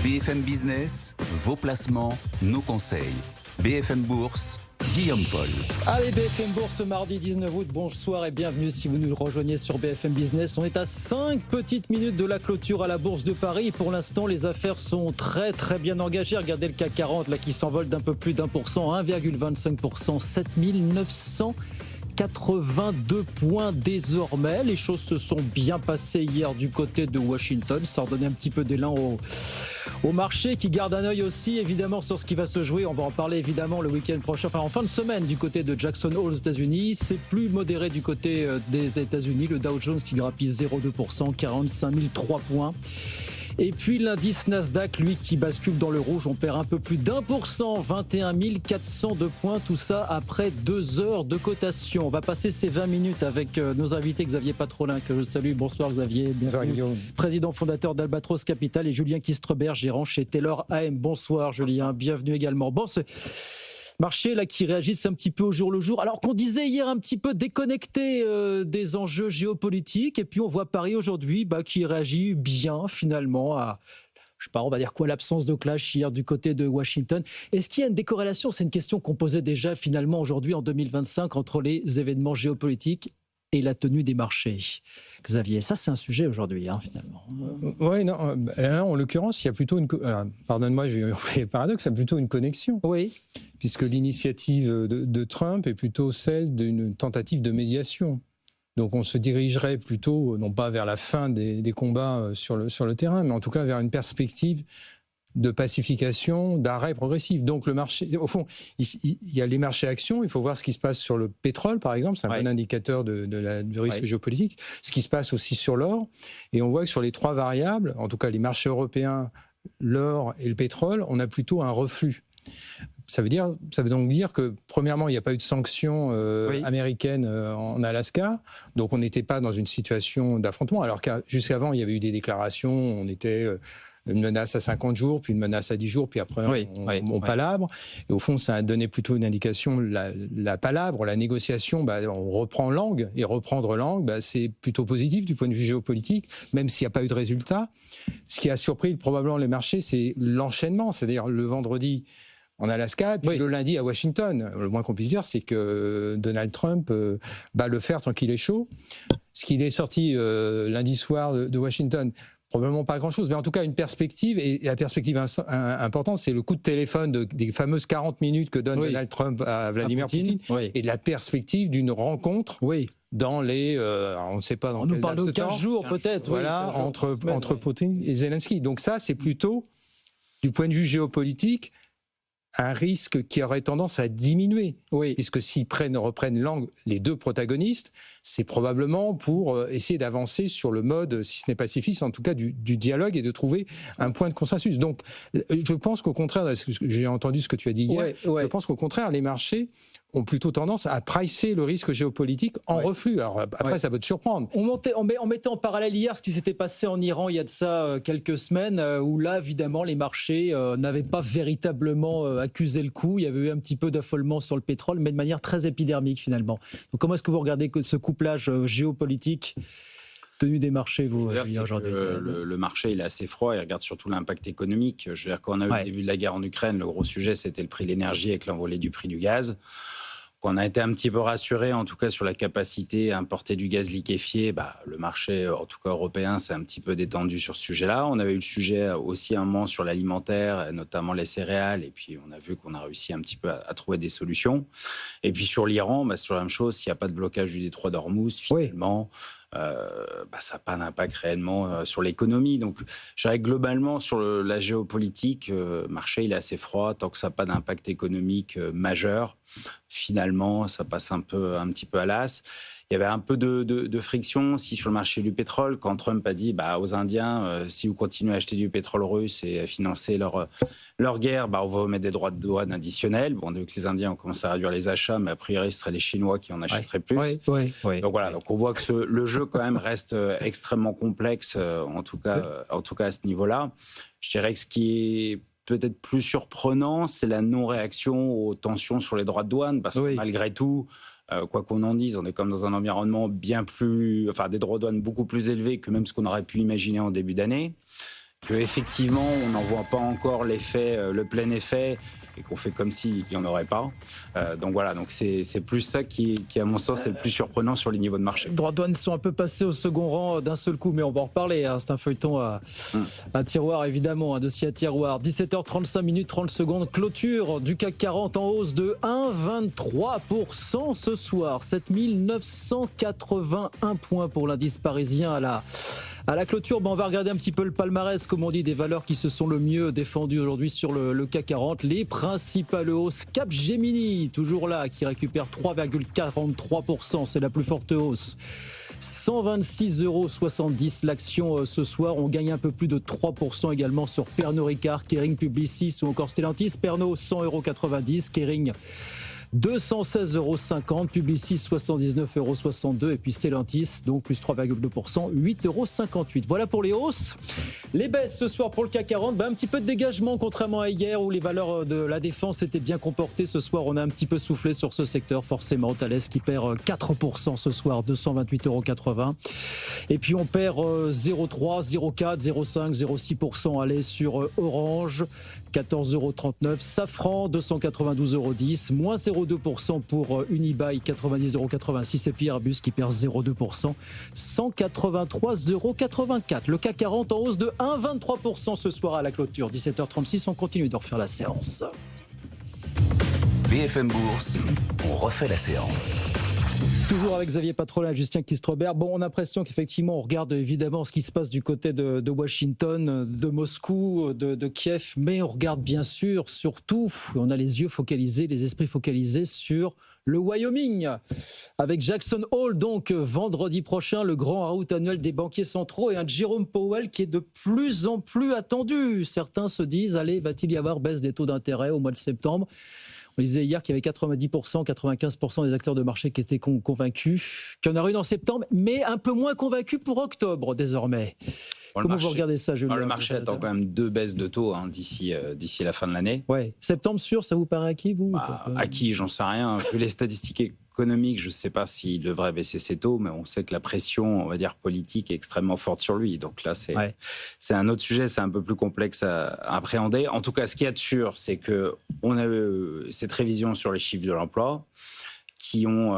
BFM Business, vos placements, nos conseils. BFM Bourse, Guillaume Paul. Allez, BFM Bourse, mardi 19 août, bonsoir et bienvenue si vous nous rejoignez sur BFM Business. On est à 5 petites minutes de la clôture à la Bourse de Paris. Pour l'instant, les affaires sont très bien engagées. Regardez le CAC 40 là, qui s'envole d'un peu plus d'1%, 1,25%, 7982 points désormais. Les choses se sont bien passées hier du côté de Washington. Ça a redonné un petit peu d'élan au marché qui garde un œil aussi évidemment sur ce qui va se jouer. On va en parler évidemment le week-end prochain, enfin en fin de semaine du côté de Jackson Hole aux États-Unis. C'est plus modéré du côté des États-Unis. Le Dow Jones qui grappille 0,2%, 45 003 points. Et puis l'indice Nasdaq, lui, qui bascule dans le rouge. On perd un peu plus d'1%, 21 402 points. Tout ça après 2 heures de cotation. On va passer ces 20 minutes avec nos invités. Xavier Patrolin, que je salue. Bonsoir Xavier. Bienvenue. Bonsoir, président fondateur d'Albatros Capital. Et Julien Kistrebert, gérant chez Taylor AM. Bonsoir Julien. Bienvenue également. Bon, marché là qui réagissent un petit peu au jour le jour. Alors qu'on disait hier un petit peu déconnecté des enjeux géopolitiques, et puis on voit Paris aujourd'hui qui réagit bien finalement à, je sais pas, on va dire quoi, l'absence de clash hier du côté de Washington. Est-ce qu'il y a une décorrélation? C'est une question qu'on posait déjà finalement aujourd'hui en 2025 entre les événements géopolitiques et la tenue des marchés. Xavier, ça c'est un sujet aujourd'hui, finalement. Oui, non. Là, en l'occurrence, il y a plutôt une... pardonne-moi, je vais employer le paradoxe, il y a plutôt une connexion. Oui. Puisque l'initiative de Trump est plutôt celle d'une tentative de médiation. Donc on se dirigerait plutôt, non pas vers la fin des combats sur le terrain, mais en tout cas vers une perspective de pacification, d'arrêt progressif. Donc le marché, au fond, il y a les marchés actions, il faut voir ce qui se passe sur le pétrole, par exemple, c'est un bon indicateur du risque géopolitique, ce qui se passe aussi sur l'or, et on voit que sur les 3 variables, en tout cas les marchés européens, l'or et le pétrole, on a plutôt un reflux. Ça veut donc dire que, premièrement, il n'y a pas eu de sanctions américaines en Alaska, donc on n'était pas dans une situation d'affrontement, alors que jusqu'avant, il y avait eu des déclarations, on était... une menace à 50 jours, puis une menace à 10 jours, puis après on palabre. Et au fond, ça a donné plutôt une indication, la palabre, la négociation, on reprend langue, et reprendre langue, c'est plutôt positif du point de vue géopolitique, même s'il n'y a pas eu de résultat. Ce qui a surpris probablement les marchés, c'est l'enchaînement, c'est-à-dire le vendredi en Alaska, puis le lundi à Washington. Le moins qu'on puisse dire, c'est que Donald Trump bat le fer tant qu'il est chaud. Ce qui est sorti lundi soir de Washington, probablement pas grand-chose, mais en tout cas une perspective, et la perspective importante, c'est le coup de téléphone des fameuses 40 minutes que donne Donald Trump à Vladimir Poutine, et de la perspective d'une rencontre dans les... on ne sait pas dans quel laps de temps. 15 jours peut-être. Voilà, entre Poutine et Zelensky. Donc ça, c'est plutôt, du point de vue géopolitique, un risque qui aurait tendance à diminuer. Puisque s'ils reprennent langue, les 2 protagonistes, c'est probablement pour essayer d'avancer sur le mode, si ce n'est pacifiste, en tout cas du dialogue, et de trouver un point de consensus. Donc, je pense qu'au contraire, j'ai entendu ce que tu as dit hier, je pense qu'au contraire, les marchés ont plutôt tendance à pricer le risque géopolitique en reflux. Alors après, ça peut te surprendre. On mettait en parallèle hier ce qui s'était passé en Iran il y a de ça quelques semaines, où là, évidemment, les marchés n'avaient pas véritablement accusé le coup. Il y avait eu un petit peu d'affolement sur le pétrole, mais de manière très épidermique, finalement. Donc comment est-ce que vous regardez ce couplage géopolitique tenue des marchés, vous, aujourd'hui? Le marché, il est assez froid, il regarde surtout l'impact économique. Je veux dire, quand on a eu le début de la guerre en Ukraine, le gros sujet, c'était le prix de l'énergie avec l'envolée du prix du gaz. On a été un petit peu rassuré, en tout cas, sur la capacité à importer du gaz liquéfié. Le marché, en tout cas européen, s'est un petit peu détendu sur ce sujet-là. On avait eu le sujet aussi un moment sur l'alimentaire, notamment les céréales, et puis on a vu qu'on a réussi un petit peu à trouver des solutions. Et puis sur l'Iran, c'est la même chose. S'il n'y a pas de blocage du détroit d'Ormuz, finalement... ça n'a pas d'impact réellement sur l'économie. Donc, je dirais globalement, sur la géopolitique, le marché, il est assez froid. Tant que ça n'a pas d'impact économique majeur, finalement, ça passe un petit peu à l'as. Il y avait un peu de friction aussi sur le marché du pétrole quand Trump a dit aux Indiens, si vous continuez à acheter du pétrole russe et à financer leur guerre, on va vous mettre des droits de douane additionnels. Bon, donc les Indiens ont commencé à réduire les achats, mais a priori, ce seraient les Chinois qui en achèteraient plus. Donc voilà, donc on voit que le jeu quand même reste extrêmement complexe, en tout cas à ce niveau-là. Je dirais que ce qui est peut-être plus surprenant, c'est la non-réaction aux tensions sur les droits de douane, parce que malgré tout, quoi qu'on en dise, on est comme dans un environnement des droits de douane beaucoup plus élevés que même ce qu'on aurait pu imaginer en début d'année. qu'effectivement, on n'en voit pas encore l'effet, le plein effet, et qu'on fait comme s'il n'y en aurait pas. Donc voilà, donc c'est plus ça qui, à mon sens, est le plus surprenant sur les niveaux de marché. Les droits de douane sont un peu passés au second rang d'un seul coup, mais on va en reparler. Hein. C'est un feuilleton à tiroir, évidemment, un dossier à tiroir. 17h35 minutes 30 secondes, clôture du CAC 40 en hausse de 1,23% ce soir. 7981 points pour l'indice parisien à la clôture. On va regarder un petit peu le palmarès, comme on dit, des valeurs qui se sont le mieux défendues aujourd'hui sur le CAC 40. Les principales hausses, Capgemini, toujours là, qui récupère 3,43%. C'est la plus forte hausse. 126,70 € l'action ce soir. On gagne un peu plus de 3% également sur Pernod Ricard, Kering Publicis ou encore Stellantis. Pernod, 100,90 €. Kering, 216,50 €, Publicis 79,62 € et puis Stellantis, donc plus 3,2%, 8,58 €. Voilà pour les hausses. Les baisses ce soir pour le CAC 40, un petit peu de dégagement contrairement à hier où les valeurs de la défense étaient bien comportées. Ce soir, on a un petit peu soufflé sur ce secteur, forcément. Thales qui perd 4% ce soir, 228,80 €. Et puis on perd 0,3, 0,4, 0,5, 0,6%. Allez sur Orange, 14,39 €. Safran, 292,10 €, moins 0,2% pour Unibail, 90,86 €. Et puis Airbus qui perd 0,2%, 183,84 €. Le CAC 40 en hausse de 1,23% ce soir à la clôture. 17h36, on continue de refaire la séance. BFM Bourse, on refait la séance. Toujours avec Xavier Patrolin et Justin Kistrobert. Bon, on a l'impression qu'effectivement, on regarde évidemment ce qui se passe du côté de Washington, de Moscou, de Kiev, mais on regarde bien sûr, surtout, on a les yeux focalisés, les esprits focalisés sur le Wyoming, avec Jackson Hole, donc vendredi prochain, le grand raout annuel des banquiers centraux et un Jerome Powell qui est de plus en plus attendu. Certains se disent, allez, va-t-il y avoir baisse des taux d'intérêt au mois de septembre ? On disait hier qu'il y avait 90%, 95% des acteurs de marché qui étaient convaincus, qu'il y en aurait une en septembre, mais un peu moins convaincus pour octobre désormais. Comment vous regardez ça, Julien ? Le marché attend quand même 2 baisses de taux d'ici la fin de l'année. Ouais. Septembre sûr, ça vous paraît acquis, vous ? Acquis, j'en sais rien. Vu les statistiques économiques, je ne sais pas s'il devrait baisser ses taux, mais on sait que la pression, on va dire, politique est extrêmement forte sur lui. Donc là, c'est un autre sujet, c'est un peu plus complexe à appréhender. En tout cas, ce qu'il y a de sûr, c'est qu'on a eu cette révision sur les chiffres de l'emploi qui ont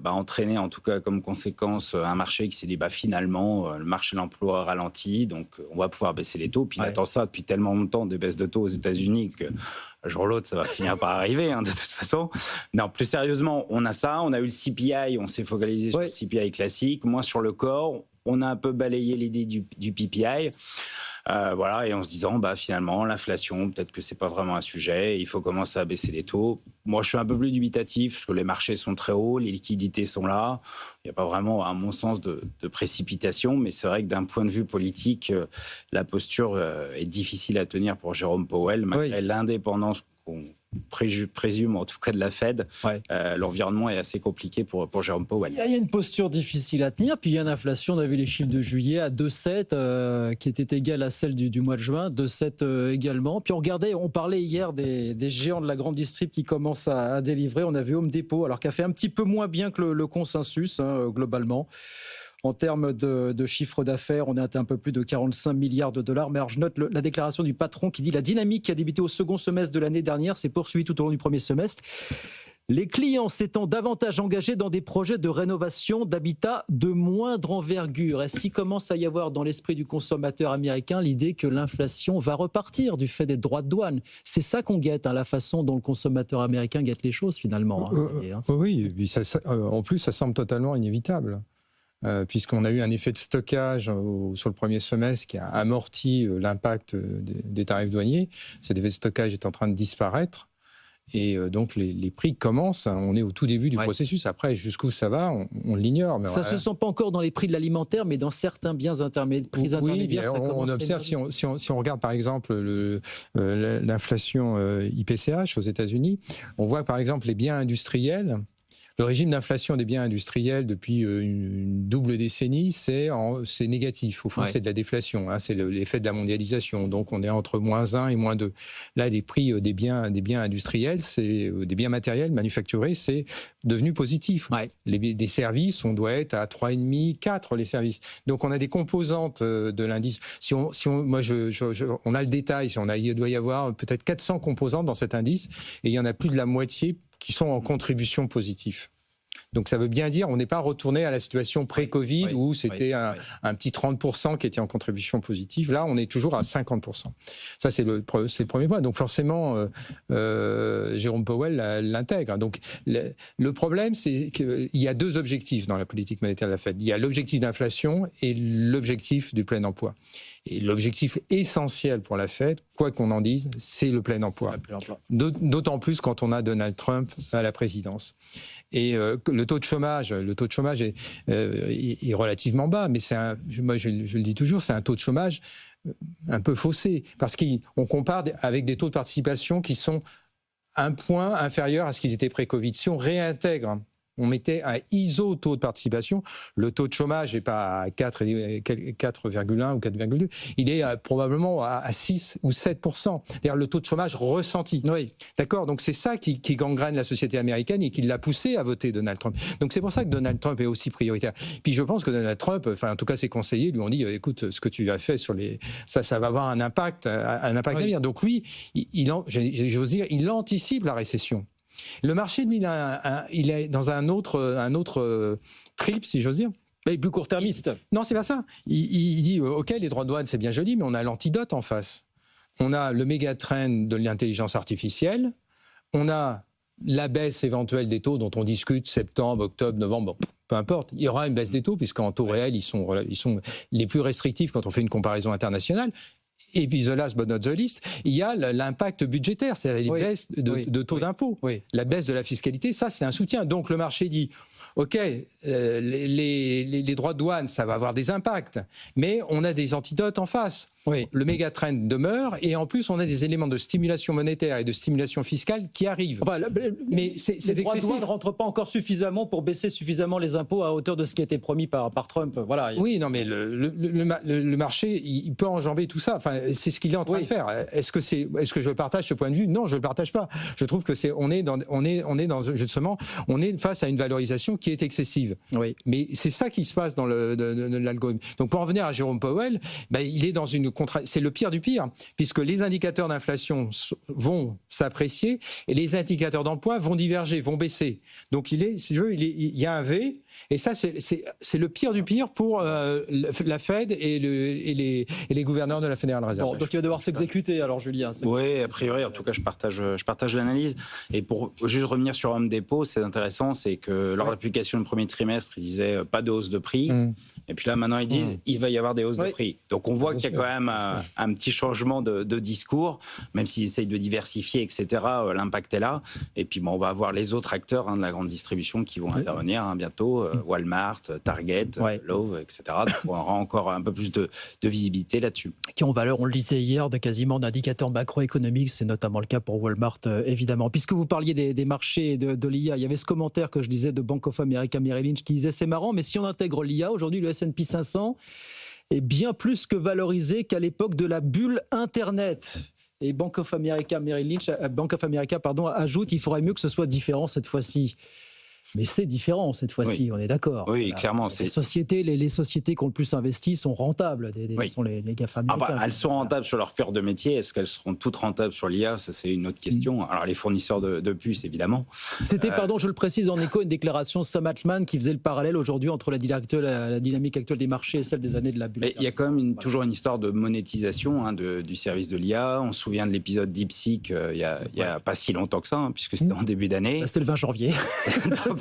entraîné, en tout cas comme conséquence, un marché qui s'est dit finalement, le marché de l'emploi ralentit, donc on va pouvoir baisser les taux. Puis il attend ça depuis tellement longtemps, des baisses de taux aux États-Unis, que un jour ou l'autre, ça va finir par arriver, de toute façon. Non, plus sérieusement, on a ça, on a eu le CPI, on s'est focalisé sur le CPI classique, moins sur le corps, on a un peu balayé l'idée du PPI. Et en se disant, finalement, l'inflation, peut-être que c'est pas vraiment un sujet, il faut commencer à baisser les taux. Moi, je suis un peu plus dubitatif, parce que les marchés sont très hauts, les liquidités sont là. Il n'y a pas vraiment, à mon sens, de précipitation, mais c'est vrai que d'un point de vue politique, la posture est difficile à tenir pour Jérôme Powell, malgré l'indépendance qu'on présume, en tout cas de la Fed. L'environnement est assez compliqué pour Jérôme Powell. Il y a une posture difficile à tenir, puis il y a une inflation, on a vu les chiffres de juillet à 2,7, qui était égale à celle du mois de juin, 2,7 également. Puis on parlait hier des géants de la grande distrib qui commencent à délivrer. On a vu Home Depot, alors qui a fait un petit peu moins bien que le consensus, globalement. En termes de chiffre d'affaires, on est à un peu plus de 45 milliards de dollars. Mais alors, je note la déclaration du patron qui dit la dynamique qui a débuté au second semestre de l'année dernière s'est poursuivie tout au long du premier semestre. Les clients s'étant davantage engagés dans des projets de rénovation d'habitat de moindre envergure. Est-ce qu'il commence à y avoir dans l'esprit du consommateur américain l'idée que l'inflation va repartir du fait des droits de douane ? C'est ça qu'on guette, la façon dont le consommateur américain guette les choses finalement. Oui, en plus ça semble totalement inévitable. Puisqu'on a eu un effet de stockage sur le premier semestre qui a amorti l'impact des tarifs douaniers. Cet effet de stockage est en train de disparaître. Et donc les prix commencent, on est au tout début du processus. Après, jusqu'où ça va, on l'ignore. Mais ça ne se sent pas encore dans les prix de l'alimentaire, mais dans certains biens intermédiaires, ça commence. On observe, si on regarde par exemple l'inflation IPCH aux États-Unis, on voit par exemple les biens industriels Le régime d'inflation des biens industriels depuis une double décennie, c'est négatif. Au fond, c'est de la déflation. Hein, c'est l'effet de la mondialisation. Donc, on est entre -1 et -2. Là, les prix des biens industriels, des biens matériels manufacturés, c'est devenu positif. Ouais. Des services, on doit être à 3,5, 4 les services. Donc, on a des composantes de l'indice. On a le détail. Il doit y avoir peut-être 400 composantes dans cet indice, et il y en a plus de la moitié qui sont en contribution positive. Donc ça veut bien dire, on n'est pas retourné à la situation pré-Covid où c'était un petit 30% qui était en contribution positive. Là, on est toujours à 50%. Ça, c'est le premier point. Donc forcément, Jérôme Powell l'intègre. Donc le problème, c'est qu'il y a deux objectifs dans la politique monétaire de la Fed. Il y a l'objectif d'inflation et l'objectif du plein emploi. Et l'objectif essentiel pour la Fed, quoi qu'on en dise, c'est le plein emploi. D'autant plus quand on a Donald Trump à la présidence. Et le taux de chômage est relativement bas, mais moi je le dis toujours, c'est un taux de chômage un peu faussé, parce qu'on compare avec des taux de participation qui sont un point inférieurs à ce qu'ils étaient pré-Covid. Si on réintègre, on mettait un ISO taux de participation, le taux de chômage n'est pas à 4,1 ou 4,2, il est probablement à 6 ou 7%. C'est-à-dire le taux de chômage ressenti. Oui. D'accord ? Donc c'est ça qui gangrène la société américaine et qui l'a poussé à voter Donald Trump. Donc c'est pour ça que Donald Trump est aussi prioritaire. Puis je pense que Donald Trump, enfin en tout cas ses conseillers lui ont dit, écoute, ce que tu as fait sur ça va avoir un impact à venir. Donc lui, j'ose dire, il anticipe la récession. Le marché, lui, il est dans un autre trip, si j'ose dire. Mais plus court-termiste. Non, c'est pas ça. Il dit, OK, les droits de douane, c'est bien joli, mais on a l'antidote en face. On a le méga trend de l'intelligence artificielle. On a la baisse éventuelle des taux dont on discute septembre, octobre, novembre, peu importe. Il y aura une baisse des taux, puisqu'en taux réel, ils sont les plus restrictifs quand on fait une comparaison internationale. Et puis, the last but not the least, il y a l'impact budgétaire, c'est-à-dire les baisses de taux d'impôt. Oui. La baisse de la fiscalité, ça, c'est un soutien. Donc, le marché dit, OK, les droits de douane, ça va avoir des impacts, mais on a des antidotes en face. Oui. Le méga trend demeure, et en plus, on a des éléments de stimulation monétaire et de stimulation fiscale qui arrivent. Enfin, mais les droits de douane ne rentrent pas encore suffisamment pour baisser suffisamment les impôts à hauteur de ce qui a été promis par Trump. Voilà. Oui, non, mais le marché, il peut enjamber tout ça. Enfin, c'est ce qu'il est en train de faire. Est-ce que je partage ce point de vue ? Non, je ne le partage pas. Je trouve que on est face à une valorisation qui est excessive. Oui. Mais c'est ça qui se passe dans l'algorithme. Donc, pour en venir à Jérôme Powell, il est dans c'est le pire du pire, puisque les indicateurs d'inflation vont s'apprécier et les indicateurs d'emploi vont diverger, vont baisser. Donc il y a un V, et ça c'est le pire du pire pour la Fed et les gouverneurs de la Fédérale Réserve. Bon, donc il va devoir s'exécuter alors, Julien. Oui, a priori, en tout cas je partage l'analyse. Et pour juste revenir sur Home Depot, c'est intéressant, c'est que lors de la publication du premier trimestre, ils disaient pas de hausse de prix. Et puis là maintenant ils disent il va y avoir des hausses de prix. Donc on voit qu'il y a quand même un petit changement de discours, même s'ils essayent de diversifier, etc. L'impact est là. Et puis on va avoir les autres acteurs de la grande distribution qui vont intervenir bientôt, Walmart, Target, Lowe, etc. Donc on aura encore un peu plus de visibilité là-dessus. Qui ont valeur, on le disait hier, de quasiment d'indicateurs macroéconomiques. C'est notamment le cas pour Walmart, évidemment. Puisque vous parliez des marchés de l'IA, il y avait ce commentaire que je lisais de Bank of America Merrill Lynch qui disait c'est marrant, mais si on intègre l'IA, aujourd'hui le S&P 500 est bien plus que valorisé qu'à l'époque de la bulle Internet. Et Bank of America ajoute, il faudrait mieux que ce soit différent cette fois-ci. Mais c'est différent cette fois-ci, on est d'accord. Oui, clairement. Les sociétés qui ont le plus investi sont rentables. Sont les GAFA américains. Elles sont rentables sur leur cœur de métier. Est-ce qu'elles seront toutes rentables sur l'IA ? Ça, c'est une autre question. Alors, les fournisseurs de puces, évidemment. C'était, je le précise, en écho à une déclaration de Sam Altman qui faisait le parallèle aujourd'hui entre la dynamique actuelle des marchés et celle des années de la bulle. Il y a quand même toujours une histoire de monétisation du service de l'IA. On se souvient de l'épisode DeepSeek il y a pas si longtemps que ça, puisque c'était en début d'année. C'était le 20 janvier. Donc,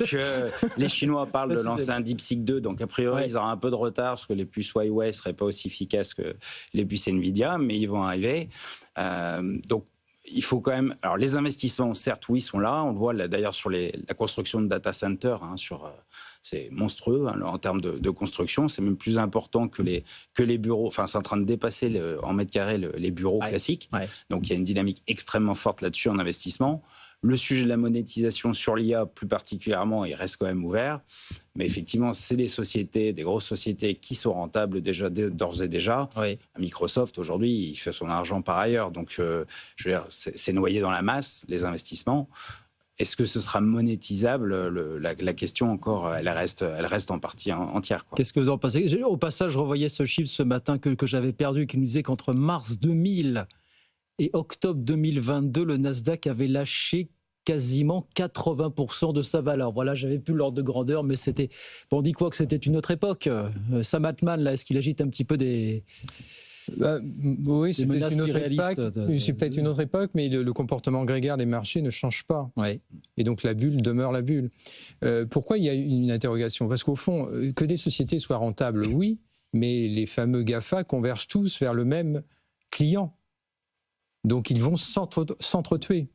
les Chinois parlent de lancer un DeepSeek 2, donc a priori ils auront un peu de retard parce que les puces Huawei ne seraient pas aussi efficaces que les puces Nvidia, mais ils vont arriver. Donc il faut quand même... Alors les investissements, certes, oui, sont là. On le voit d'ailleurs sur la construction de data centers, c'est monstrueux en termes de construction. C'est même plus important que les bureaux. Enfin, c'est en train de dépasser en mètres carrés les bureaux classiques. Ouais. Donc il y a une dynamique extrêmement forte là-dessus en investissement. Le sujet de la monétisation sur l'IA, plus particulièrement, il reste quand même ouvert. Mais effectivement, c'est des sociétés, des grosses sociétés qui sont rentables déjà, d'ores et déjà. Oui. Microsoft, aujourd'hui, il fait son argent par ailleurs. Donc, je veux dire, c'est noyé dans la masse, les investissements. Est-ce que ce sera monétisable ? La question encore, elle reste en partie entière. Quoi. Qu'est-ce que vous en pensez ? Au passage, je revoyais ce chiffre ce matin que j'avais perdu, qui nous disait qu'entre mars 2000 et octobre 2022, le Nasdaq avait lâché quasiment 80% de sa valeur. Voilà, j'avais plus l'ordre de grandeur, mais c'était... On dit quoi, que c'était une autre époque ? Sam Altman, là, est-ce qu'il agite un petit peu des... Oui, c'est peut-être une autre époque, mais le comportement grégaire des marchés ne change pas. Ouais. Et donc la bulle demeure la bulle. Pourquoi il y a une interrogation ? Parce qu'au fond, que des sociétés soient rentables, oui, mais les fameux GAFA convergent tous vers le même client. Donc ils vont s'entretuer.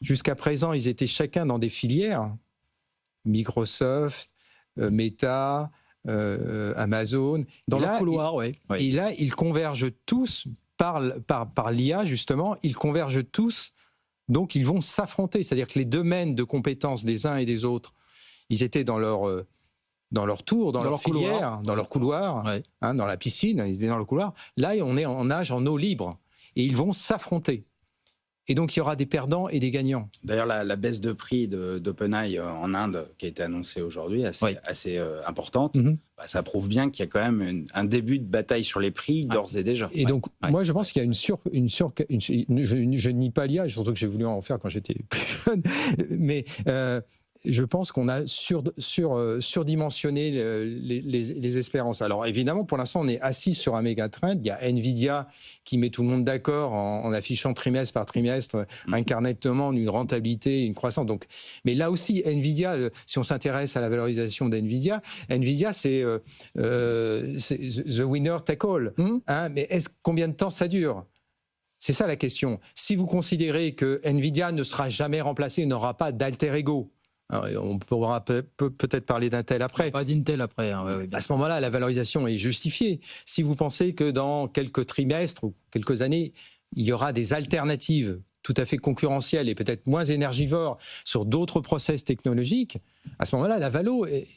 Jusqu'à présent, ils étaient chacun dans des filières, Microsoft, Meta, Amazon. Dans leur couloir, oui. Et là, ils convergent tous par l'IA, justement, ils convergent tous, donc ils vont s'affronter. C'est-à-dire que les domaines de compétences des uns et des autres, ils étaient dans leur tour, dans leur filière, dans leur couloir, ouais. Dans la piscine, ils étaient dans le couloir. Là, on nage en eau libre et ils vont s'affronter. Et donc, il y aura des perdants et des gagnants. D'ailleurs, la baisse de prix d'OpenAI en Inde, qui a été annoncée aujourd'hui, assez importante, ça prouve bien qu'il y a quand même un début de bataille sur les prix d'ores et déjà. Et donc, moi, je pense qu'il y a je nie pas l'IA, surtout que j'ai voulu en faire quand j'étais plus jeune, mais... je pense qu'on a surdimensionné les espérances. Alors évidemment, pour l'instant, on est assis sur un méga trend. Il y a Nvidia qui met tout le monde d'accord en affichant trimestre par trimestre un carnet de commandes, une rentabilité, une croissance. Donc, mais là aussi, Nvidia, si on s'intéresse à la valorisation d'Nvidia, Nvidia, c'est the winner take all. Mais combien de temps ça dure ? C'est ça la question. Si vous considérez que Nvidia ne sera jamais remplacé, n'aura pas d'alter ego, alors, on pourra peut-être parler d'Intel après. Pas d'Intel après. À ce moment-là, la valorisation est justifiée. Si vous pensez que dans quelques trimestres ou quelques années, il y aura des alternatives tout à fait concurrentielles et peut-être moins énergivores sur d'autres process technologiques, à ce moment-là, la valo est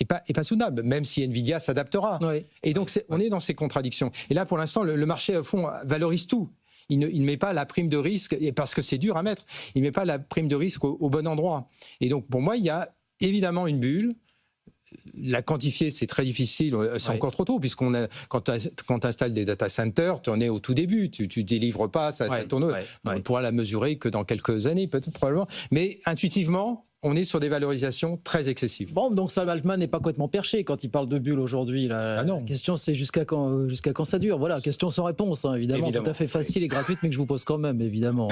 pas soutenable, même si Nvidia s'adaptera. Oui. Et donc, on est dans ces contradictions. Et là, pour l'instant, le marché, au fond, valorise tout. Il ne met pas la prime de risque, parce que c'est dur à mettre, il ne met pas la prime de risque au bon endroit. Et donc, pour moi, il y a évidemment une bulle. La quantifier, c'est très difficile, c'est encore trop tôt, quand tu installes des data centers, tu en es au tout début, tu ne délivres pas, ça tourne. On ne pourra la mesurer que dans quelques années, peut-être, probablement. Mais intuitivement, on est sur des valorisations très excessives. Bon, donc Sam Altman n'est pas complètement perché quand il parle de bulle aujourd'hui. La question, c'est jusqu'à quand ça dure. Voilà, question sans réponse, évidemment, tout à fait facile et gratuite, mais que je vous pose quand même, évidemment.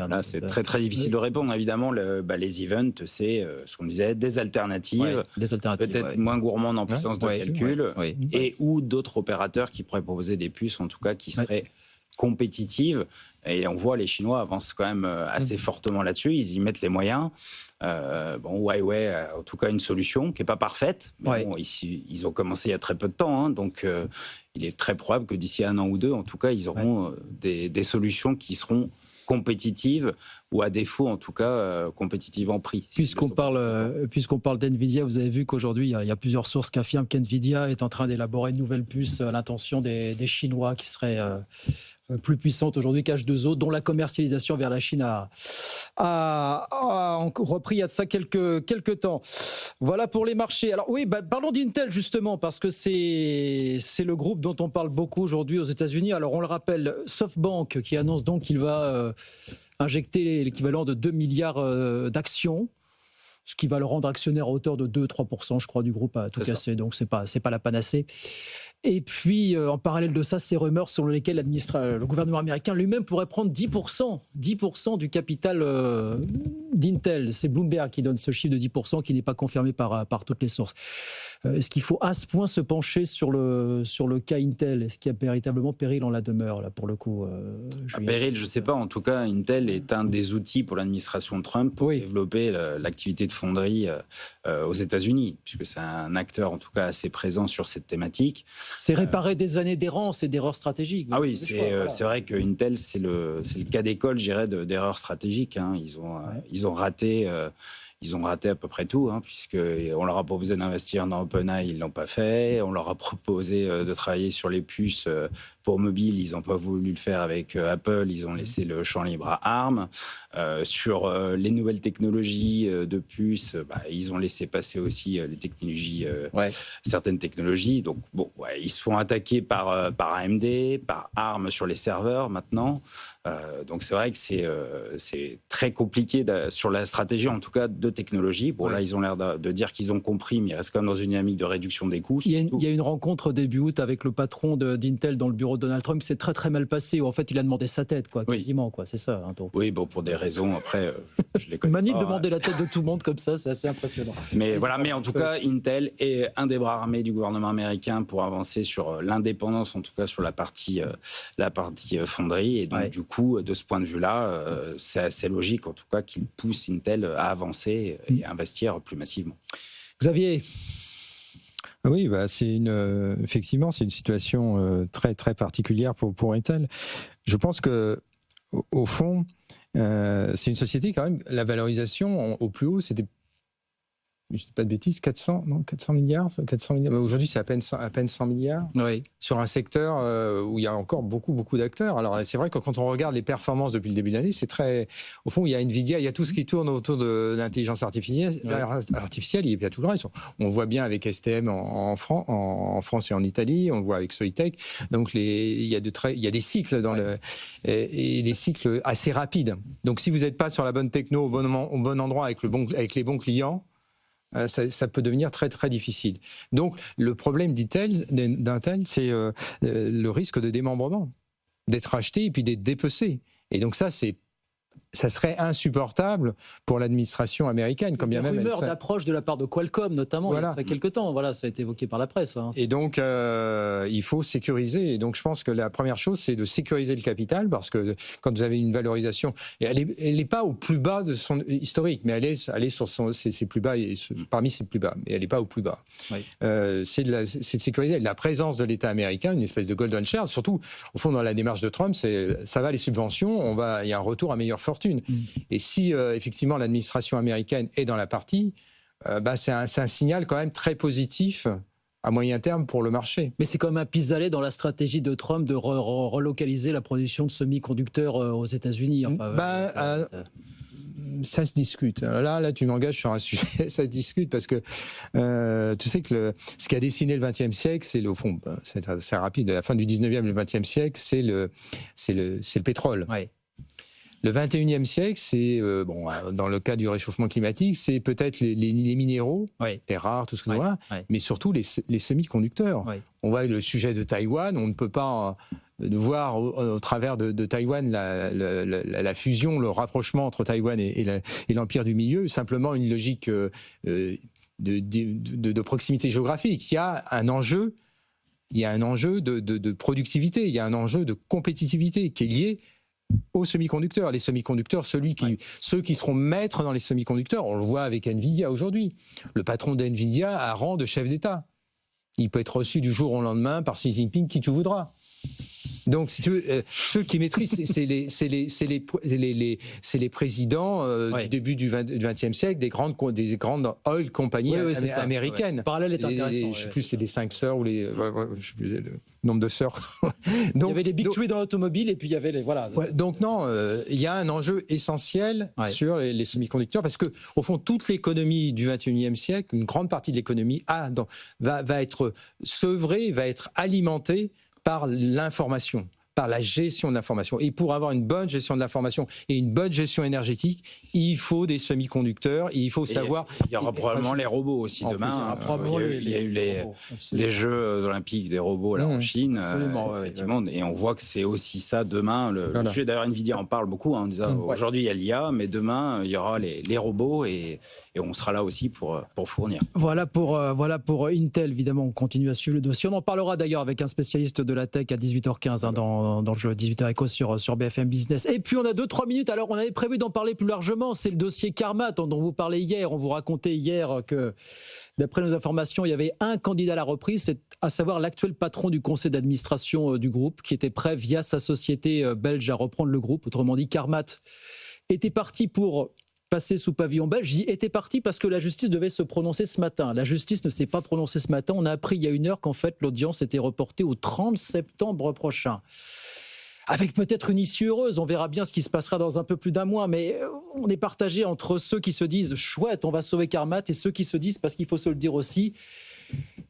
Là, c'est très, très difficile de répondre. Évidemment, les events, c'est ce qu'on disait, des alternatives peut-être moins gourmandes en puissance de calcul, et ou d'autres opérateurs qui pourraient proposer des puces, en tout cas, qui seraient compétitives. Et on voit les Chinois avancent quand même assez fortement là-dessus. Ils y mettent les moyens. Huawei a en tout cas une solution qui n'est pas parfaite. Mais bon, ils ont commencé il y a très peu de temps. Donc, il est très probable que d'ici 1 an ou 2, en tout cas, ils auront des solutions qui seront compétitives ou à défaut, en tout cas, compétitives en prix. Puisqu'on parle d'NVIDIA, vous avez vu qu'aujourd'hui, il y a plusieurs sources qui affirment qu'NVIDIA est en train d'élaborer une nouvelle puce à l'intention des Chinois qui serait plus puissante aujourd'hui qu'H2O, dont la commercialisation vers la Chine a repris il y a de ça quelques temps. Voilà pour les marchés. Alors oui, parlons d'Intel justement, parce que c'est le groupe dont on parle beaucoup aujourd'hui aux États-Unis. Alors on le rappelle, SoftBank qui annonce donc qu'il va injecter l'équivalent de 2 milliards d'actions, ce qui va le rendre actionnaire à hauteur de 2-3%, je crois, du groupe à tout casser. Donc c'est pas la panacée. Et puis, en parallèle de ça, ces rumeurs selon lesquelles le gouvernement américain lui-même pourrait prendre 10% du capital d'Intel. C'est Bloomberg qui donne ce chiffre de 10% qui n'est pas confirmé par toutes les sources. Est-ce qu'il faut à ce point se pencher sur le cas Intel? Est-ce qu'il y a véritablement péril en la demeure, là, pour le coup, péril, je ne sais pas. En tout cas, Intel est un des outils pour l'administration Trump pour développer l'activité de fonderie aux États-Unis, puisque c'est un acteur, en tout cas, assez présent sur cette thématique. C'est réparer des années d'errance et d'erreurs stratégiques. Ah oui, c'est vrai que Intel, c'est le cas d'école, je dirais, d'erreurs stratégiques. Hein. Ils ont raté à peu près tout, hein, puisqu'on leur a proposé d'investir dans OpenAI, ils ne l'ont pas fait. On leur a proposé de travailler sur les puces pour mobile, ils n'ont pas voulu le faire avec Apple, ils ont laissé le champ libre à ARM. Sur les nouvelles technologies de puces, ils ont laissé passer aussi les technologies, certaines technologies. Donc, ils se font attaquer par AMD, par ARM sur les serveurs maintenant. Donc, c'est vrai que c'est très compliqué sur la stratégie, en tout cas, de technologie. Là, ils ont l'air de dire qu'ils ont compris, mais ils restent quand même dans une dynamique de réduction des coûts. Il y a une rencontre début août avec le patron d'Intel dans le bureau de Donald Trump. C'est très, très mal passé. Où, en fait, il a demandé sa tête, quasiment. C'est ça. Hein, donc. Oui, pour des raisons, après, je les connais Manie pas. de demander la tête de tout le monde comme ça, c'est assez impressionnant. Mais en tout cas, Intel est un des bras armés du gouvernement américain pour avancer sur l'indépendance, en tout cas sur la partie fonderie. Et donc, du coup, de ce point de vue-là, c'est assez logique, en tout cas, qu'il pousse Intel à avancer et à investir plus massivement. Xavier? Oui, effectivement, c'est une situation très, très particulière pour Intel. Je pense qu'au fond, c'est une société, quand même, la valorisation au plus haut, c'était, je ne dis pas de bêtises, 400 milliards. Aujourd'hui, c'est à peine 100 milliards. Oui. Sur un secteur où il y a encore beaucoup d'acteurs. Alors, c'est vrai que quand on regarde les performances depuis le début de l'année, c'est très... Au fond, il y a Nvidia, il y a tout ce qui tourne autour de l'intelligence artificielle, il y a tout le reste. On le voit bien avec STM en France et en Italie, on le voit avec Soitec. Donc, il y a des cycles et des cycles assez rapides. Donc, si vous n'êtes pas sur la bonne techno, au bon endroit, avec les bons clients, ça peut devenir très, très difficile. Donc, le problème d'Intel, c'est le risque de démembrement, d'être acheté et puis d'être dépecé. Et donc ça serait insupportable pour l'administration américaine. Il y a une rumeur d'approche de la part de Qualcomm, notamment, il y a quelques temps. Ça a été évoqué par la presse. Hein. Et donc, il faut sécuriser. Et donc, je pense que la première chose, c'est de sécuriser le capital, parce que quand vous avez une valorisation, et elle n'est pas au plus bas de son historique, mais elle est sur ses plus bas, parmi ses plus bas, mais elle n'est pas au plus bas. Oui. C'est de sécuriser la présence de l'État américain, une espèce de golden share. Surtout, au fond, dans la démarche de Trump, ça va les subventions, il y a un retour à meilleure fortune. Et si effectivement l'administration américaine est dans la partie, c'est un signal quand même très positif à moyen terme pour le marché. Mais c'est quand même un pis-aller dans la stratégie de Trump de relocaliser la production de semi-conducteurs aux États-Unis. Ça se discute. Là, tu m'engages sur un sujet, ça se discute parce que tu sais que ce qui a dessiné le XXe siècle, c'est au fond, c'est assez rapide, à la fin du XIXe et le XXe siècle, c'est le pétrole. Ouais. Le 21e siècle, c'est, dans le cas du réchauffement climatique, c'est peut-être les minéraux, terres rares, tout ce que l'on voit, mais surtout les semi-conducteurs. Oui. On voit le sujet de Taïwan, on ne peut pas voir au travers de Taïwan la fusion, le rapprochement entre Taïwan et l'empire du milieu, simplement une logique de proximité géographique. Il y a un enjeu de productivité, il y a un enjeu de compétitivité qui est lié aux semi-conducteurs. Les semi-conducteurs, ceux qui seront maîtres dans les semi-conducteurs, on le voit avec Nvidia aujourd'hui. Le patron d'Nvidia a rang de chef d'État. Il peut être reçu du jour au lendemain par Xi Jinping, qui tu voudras. Donc, si tu veux, ceux qui maîtrisent, c'est les présidents du début du XXe siècle des grandes oil compagnies américaines. Le parallèle est intéressant. Je ne sais plus, c'est les 5 sœurs ou je sais plus le nombre de sœurs. Donc, il y avait les Big Three dans l'automobile et puis il y avait les donc non, il y a un enjeu essentiel sur les semi-conducteurs, parce que au fond, toute l'économie du XXIe siècle, une grande partie de l'économie va être sevrée, va être alimentée par l'information, par la gestion de l'information. Et pour avoir une bonne gestion de l'information et une bonne gestion énergétique, il faut des semi-conducteurs, il faut savoir... Il y aura probablement les robots aussi demain. Il y a eu les Jeux olympiques des robots là, en Chine, effectivement, et on voit que c'est aussi ça demain. Le sujet, d'ailleurs, Nvidia en parle beaucoup, en disant aujourd'hui il y a l'IA, mais demain il y aura les robots et on sera là aussi pour fournir. Voilà pour Intel, évidemment, on continue à suivre le dossier. On en parlera d'ailleurs avec un spécialiste de la tech à 18h15 dans le jeu 18h Echo sur BFM Business. Et puis on a 2-3 minutes, alors on avait prévu d'en parler plus largement, c'est le dossier Carmat dont vous parlez hier. On vous racontait hier que d'après nos informations, il y avait un candidat à la reprise, c'est à savoir l'actuel patron du conseil d'administration du groupe qui était prêt via sa société belge à reprendre le groupe. Autrement dit, Carmat était parti pour passer sous pavillon belge. J'y étais parti parce que la justice devait se prononcer ce matin. La justice ne s'est pas prononcée ce matin. On a appris il y a 1 heure qu'en fait l'audience était reportée au 30 septembre prochain. Avec peut-être une issue heureuse, on verra bien ce qui se passera dans un peu plus d'1 mois, mais on est partagé entre ceux qui se disent « chouette, on va sauver Carmat » et ceux qui se disent, parce qu'il faut se le dire aussi,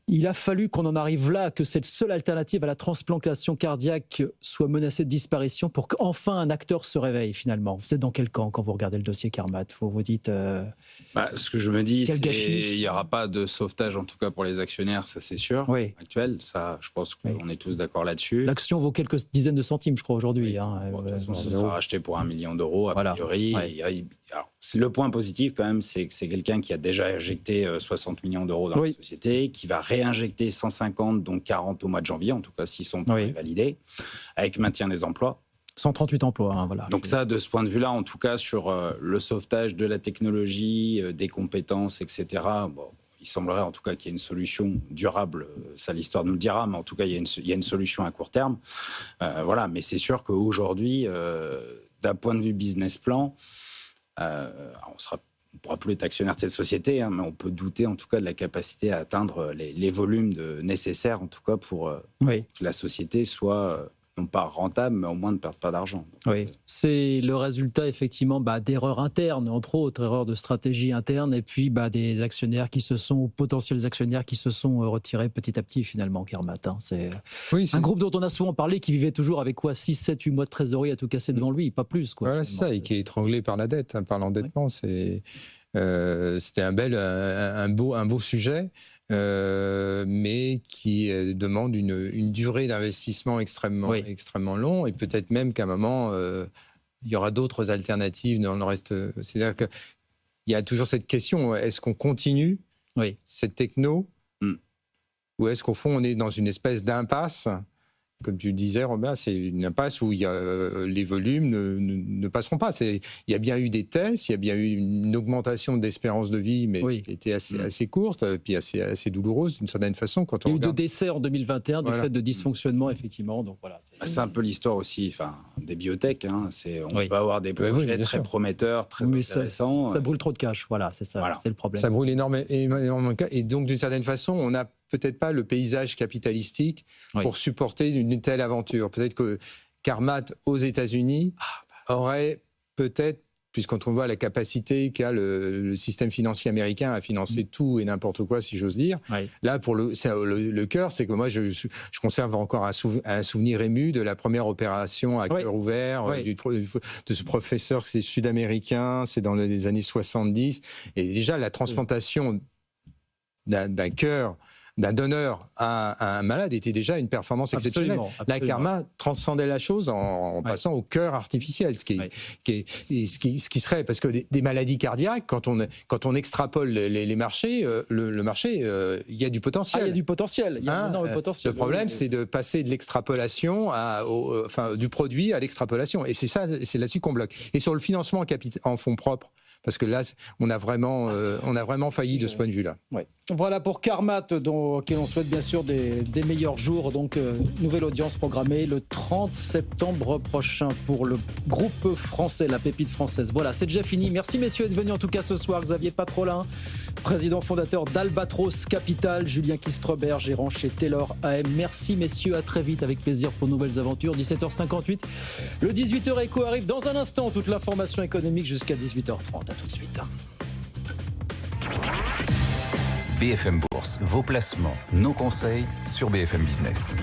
il a fallu qu'on en arrive là, que cette seule alternative à la transplantation cardiaque soit menacée de disparition pour qu'enfin un acteur se réveille finalement. Vous êtes dans quel camp quand vous regardez le dossier Carmat ? Vous vous dites... ce que je me dis, c'est qu'il n'y aura pas de sauvetage, en tout cas pour les actionnaires, ça c'est sûr, actuel. Ça, je pense qu'on est tous d'accord là-dessus. L'action vaut quelques dizaines de centimes, je crois, aujourd'hui. De toute façon, ça sera racheté pour 1 million d'euros, a priori. Alors, le point positif, quand même, c'est que c'est quelqu'un qui a déjà injecté 60 millions d'euros dans la société, qui va réinjecter 150, donc 40 au mois de janvier, en tout cas, s'ils sont validés, avec maintien des emplois. 138 emplois, voilà. Donc ça, de ce point de vue-là, en tout cas, sur le sauvetage de la technologie, des compétences, etc., il semblerait en tout cas qu'il y ait une solution durable, ça l'histoire nous le dira, mais en tout cas, il y a une solution à court terme. Mais c'est sûr qu'aujourd'hui, d'un point de vue business plan, on ne pourra plus être actionnaire de cette société, mais on peut douter en tout cas de la capacité à atteindre les volumes nécessaires, en tout cas pour que la société soit non pas rentable, mais au moins ne perde pas d'argent. C'est le résultat effectivement d'erreurs internes, entre autres, erreurs de stratégie interne, et puis des actionnaires potentiels actionnaires qui se sont retirés petit à petit finalement, Carmat. C'est un groupe dont on a souvent parlé, qui vivait toujours avec 6, 7, 8 mois de trésorerie à tout casser devant lui, pas plus. Voilà, c'est ça, et qui est étranglé par la dette, par l'endettement. C'était un beau sujet. Mais qui demande une durée d'investissement extrêmement long, et peut-être même qu'à un moment, il y aura d'autres alternatives dans le reste. C'est-à-dire qu'il y a toujours cette question, est-ce qu'on continue cette techno ou est-ce qu'au fond, on est dans une espèce d'impasse? Comme tu le disais, Robin, c'est une impasse où les volumes ne passeront pas. Il y a bien eu des tests, il y a bien eu une augmentation d'espérance de vie, mais qui était assez courte, puis assez douloureuse d'une certaine façon. Quand il y a eu 2 décès en 2021 du fait de dysfonctionnement, effectivement. Donc, c'est un peu l'histoire aussi des biotech. On peut avoir des projets très prometteurs, très intéressants. Ça brûle trop de cash, c'est ça, c'est le problème. Ça brûle énormément de cash. Et donc, d'une certaine façon, on n'a peut-être pas le paysage capitalistique pour supporter une telle aventure. Peut-être que Carmat aux États-Unis aurait peut-être, puisqu'on voit la capacité qu'a le système financier américain à financer tout et n'importe quoi, si j'ose dire. Là, pour le cœur, c'est que moi, je conserve encore un souvenir ému de la première opération à cœur ouvert de ce professeur, c'est sud-américain, c'est dans les années 70. Et déjà, la transplantation d'un cœur, d'un donneur à un malade était déjà une performance exceptionnelle. Absolument. La Carmat transcendait la chose en passant au cœur artificiel, ce qui serait, parce que des maladies cardiaques, quand on extrapole les marchés, le marché, il y a du potentiel. Il y a du potentiel. Il y a un énorme potentiel. Le problème, c'est de passer de l'extrapolation du produit à l'extrapolation. Et c'est là-dessus qu'on bloque. Et sur le financement en fonds propres, parce que là, on a vraiment failli de ce point de vue-là. Voilà pour Carmat, auquel on souhaite bien sûr des meilleurs jours. Donc, nouvelle audience programmée le 30 septembre prochain pour le groupe français, la pépite française. Voilà, c'est déjà fini. Merci messieurs d'être venus en tout cas ce soir. Xavier Patrolin, président fondateur d'Albatros Capital, Julien Kistrebert, gérant chez Taylor AM. Merci messieurs, à très vite, avec plaisir pour de nouvelles aventures. 17h58, le 18h Echo arrive dans un instant. Toute l'information économique jusqu'à 18h30. À tout de suite. BFM Bourse, vos placements, nos conseils sur BFM Business.